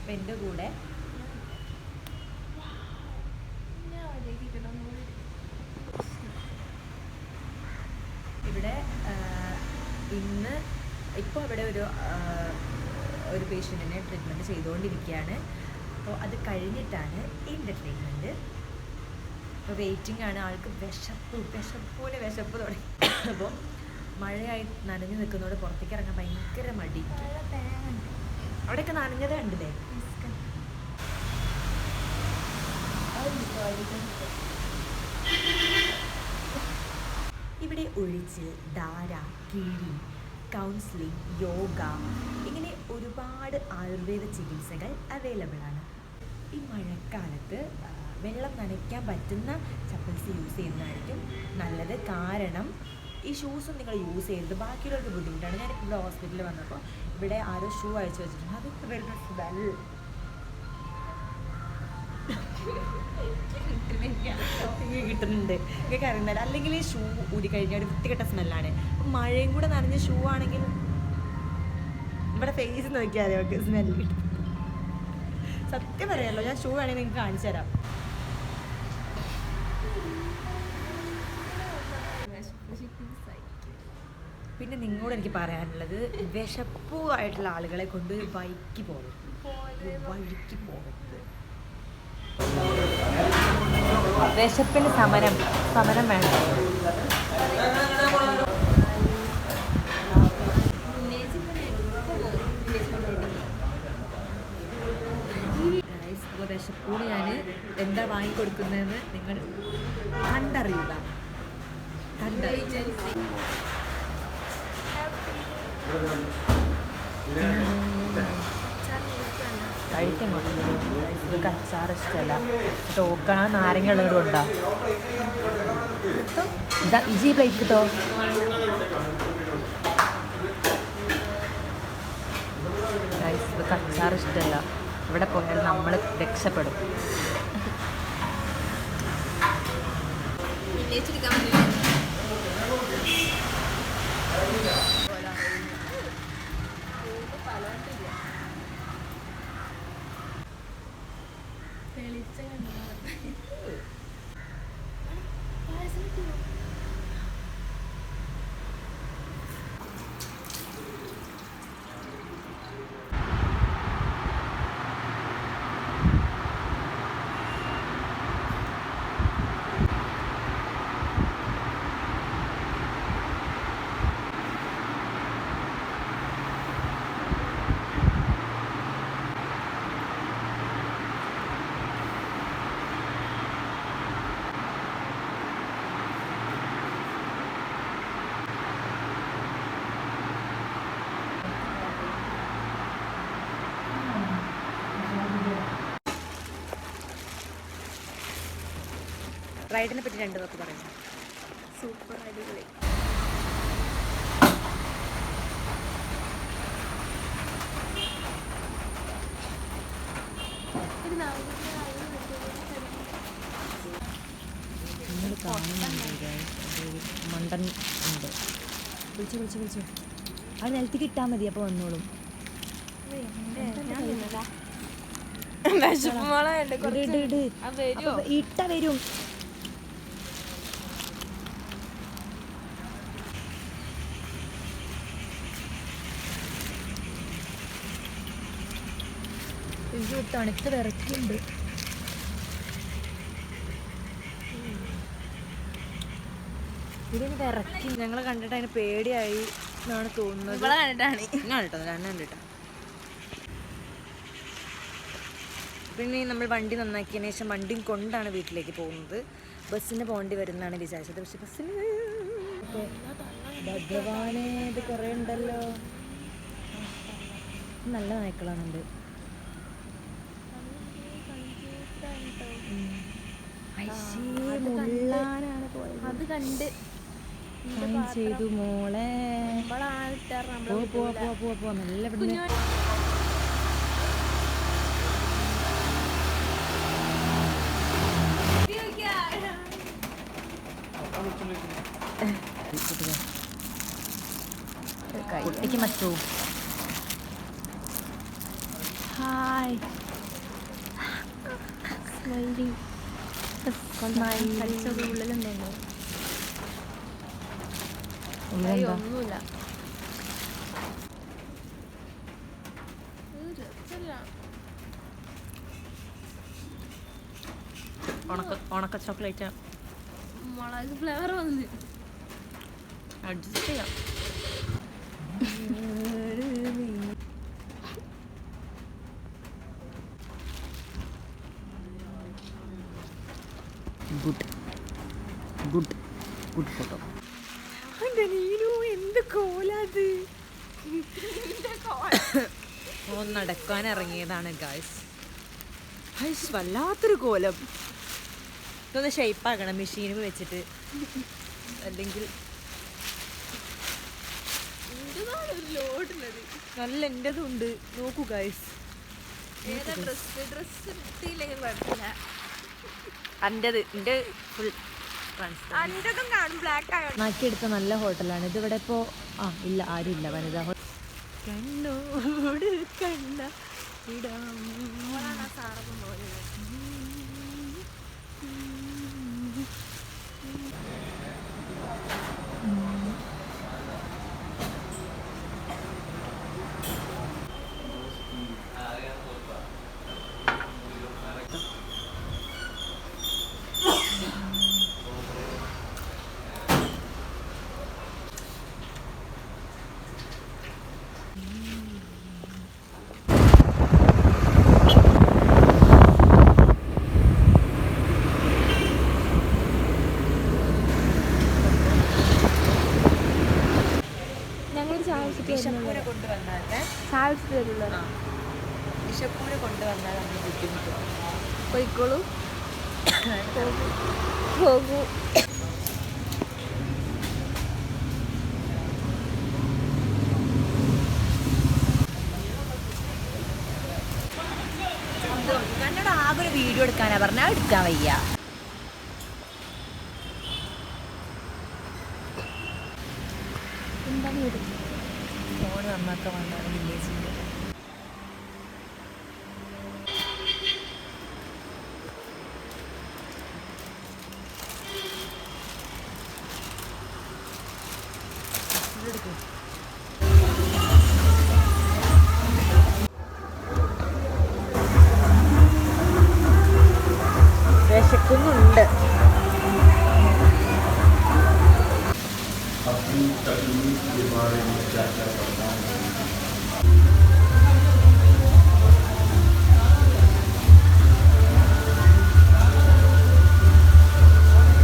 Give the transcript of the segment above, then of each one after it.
അപ്പം എൻ്റെ കൂടെ ഇവിടെ ഇന്ന് ഇപ്പോൾ ഇവിടെ ഒരു പേഷ്യൻറ്റിനെ ട്രീറ്റ്മെൻറ്റ് ചെയ്തുകൊണ്ടിരിക്കുകയാണ്. അപ്പോൾ അത് കഴിഞ്ഞിട്ടാണ് എൻ്റെ ട്രീറ്റ്മെൻറ്റ്. അപ്പോൾ വെയിറ്റിംഗ് ആണ്. ആൾക്ക് വിശപ്പ് തുടങ്ങി. അപ്പോൾ മഴയായി നനഞ്ഞു നിൽക്കുന്നതോടെ പുറത്തേക്ക് ഇറങ്ങാൻ ഭയങ്കര മടി. അവിടെയൊക്കെ നനഞ്ഞത് കണ്ടില്ലേ? ഇവിടെ ഒഴിച്ചിൽ, ധാര, കിഴി, കൗൺസിലിംഗ്, യോഗ ഇങ്ങനെ ഒരുപാട് ആയുർവേദ ചികിത്സകൾ അവൈലബിൾ ആണ്. ഈ മഴക്കാലത്ത് വെള്ളം നനയ്ക്കാൻ പറ്റുന്ന ചപ്പൽസ് യൂസ് ചെയ്യുന്നതായിരിക്കും നല്ലത്. കാരണം ഈ ഷൂസും നിങ്ങൾ യൂസ് ചെയ്യരുത്, ബാക്കിയുള്ളവർക്ക് ബുദ്ധിമുട്ടാണ്. ഞാനിപ്പോൾ ഇവിടെ ഹോസ്പിറ്റലിൽ വന്നപ്പോൾ ഇവിടെ ആരോ ഷൂ അയച്ചു വെച്ചിട്ടുണ്ട്. അത് വരുന്ന സ്മെൽ കിട്ടുന്നുണ്ട്. ഇതൊക്കെ അറിയുന്നില്ല. അല്ലെങ്കിൽ ഈ ഷൂ ഊരി കഴിഞ്ഞാൽ ഒരു വൃത്തികെട്ട സ്മെല്ലാണ്. മഴയും കൂടെ നനഞ്ഞ ഷൂ ആണെങ്കിൽ ഇവിടെ ഫേസ് നോക്കിയാൽ അവർക്ക് സ്മെല്ല് കിട്ടും. സത്യം പറയാമല്ലോ, ഞാൻ ഷൂ വേണമെങ്കിൽ നിങ്ങൾക്ക് കാണിച്ചു തരാം. പിന്നെ നിങ്ങളോട് എനിക്ക് പറയാനുള്ളത്, വിശപ്പുമായിട്ടുള്ള ആളുകളെ കൊണ്ട് വഴിക്ക് പോകരുത്. വിശപ്പിന് സമരം വേണം. വിശപ്പൂണ് ഞാൻ എന്താ വാങ്ങിക്കൊടുക്കുന്നതെന്ന് നിങ്ങൾ കണ്ടറിയുക. കഴിക്കാൻ ഇത് അച്ചാർ ഇഷ്ടമല്ല. തോക്കണ നാരങ്ങ ഉള്ളത് കൊണ്ടാ. ഇതാ ഇജി പ്ലേറ്റ് കിട്ടോ. ഇത് അച്ചാർ ഇഷ്ടമല്ല. ഇവിടെ പോയാൽ നമ്മൾ രക്ഷപ്പെടും. റൈഡിനെ പറ്റി 2 വാക്ക് പറയാം. സൂപ്പർ, അടിപൊളി. മണ്ടൻ ഉണ്ട്. വിളിച്ചു അത് നിലത്തേക്ക് ഇട്ടാൽ മതി. അപ്പോൾ വന്നോളും. ഇട്ട വരും. തണുത്ത് വിറക്കുന്നുണ്ട്. ഇതിന് വിറക്കി. ഞങ്ങൾ കണ്ടിട്ട് അതിന് പേടിയായി എന്നാണ് തോന്നുന്നത്. കണ്ടിട്ടാ. പിന്നെ നമ്മൾ വണ്ടി നന്നാക്കിയതിന് ശേഷം വണ്ടിയും കൊണ്ടാണ് വീട്ടിലേക്ക് പോകുന്നത്. ബസ്സിന് പോകേണ്ടി വരുന്നതാണ് വിചാരിച്ചത്. പക്ഷെ ബസ്സിന് ഭഗവാനെ ഇത് കുറേ ഉണ്ടല്ലോ. നല്ല നായ്ക്കളാണുണ്ട്. അത് കണ്ട് ചെയ്തു മോളെ. പോ നല്ല കുട്ടിക്ക് മറ്റു ഹായ് സ്മൈലി കളിച്ചത് ഉള്ളിലുണ്ടല്ലോ ഒന്നുമില്ല ഉണക്ക ചോക്ലേറ്റ് മുളക് ഫ്ലേവർ വന്ന് അഡ്ജസ്റ്റ് ചെയ്യാം. Good photo. എന്ത് കോലാത് നടക്കാൻ ഇറങ്ങിയതാണ് ഗായ്സ്. വല്ലാത്തൊരു കോലം. ഇതൊന്ന് ഷേപ്പാക്കണം മെഷീനിൽ വെച്ചിട്ട്, അല്ലെങ്കിൽ നല്ല എൻ്റെതും ഉണ്ട്. നോക്കൂ ഗായ്സ്, എൻ്റെ ഫുൾ നാക്കിയെടുത്ത നല്ല ഹോട്ടലാണ് ഇത്. ഇവിടെ ഇപ്പോൾ ഇല്ല, ആരും ഇല്ല. വനിതാ കണ്ണോട് കണ്ണ ഇടാം. ബിഷപ്പൂരെ കൊണ്ടുവന്നാൽ നമ്മൾ ബുദ്ധിമുട്ടും. പോയിക്കോളൂ പോകൂ. എന്നോട് ആകെ ഒരു വീഡിയോ എടുക്കാനാ പറഞ്ഞാൽ എടുക്കാൻ വയ്യ. ഫോൺ നന്നാക്കാൻ വന്നാണ് വില്ലേജിൻ്റെ. വിശക്കുന്നുണ്ട്.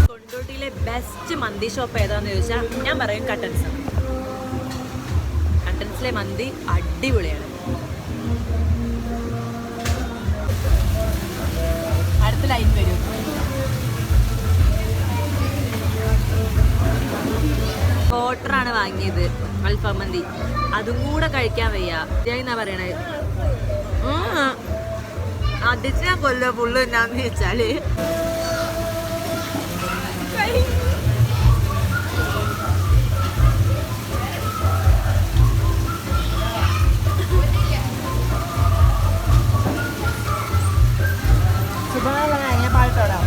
കൊണ്ടോട്ടിയിലെ ബെസ്റ്റ് മന്തി ഷോപ്പ് ഏതാന്ന് ചോദിച്ചാൽ ഞാൻ പറയും കട്ടൻസ്. കട്ടൻസിലെ മന്തി അടിപൊളിയാണ്. അടുത്ത ലൈൻ വരും. ക്വാർട്ടറാണ് വാങ്ങിയത് അൽഫാം മന്തി. അതും കൂടെ കഴിക്കാൻ വയ്യ. എന്നാ പറയണത്, അതിച്ച് ഞാൻ കൊല്ലോ ഫുള്ള് എന്നാന്ന് വെച്ചാല് ഞാൻ പാട്ടോടാ.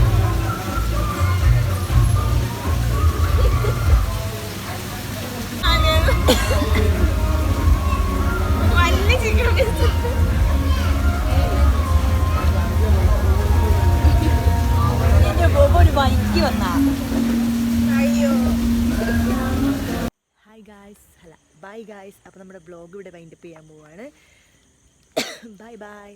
ഒരു ബൈക്ക് വന്നാ. അയ്യോ. Hi guys, bye guys. അപ്പോൾ നമ്മുടെ ബ്ലോഗ് ഇവിടെ വൈൻഡപ്പ് ചെയ്യാൻ പോവാണ്. Bye bye.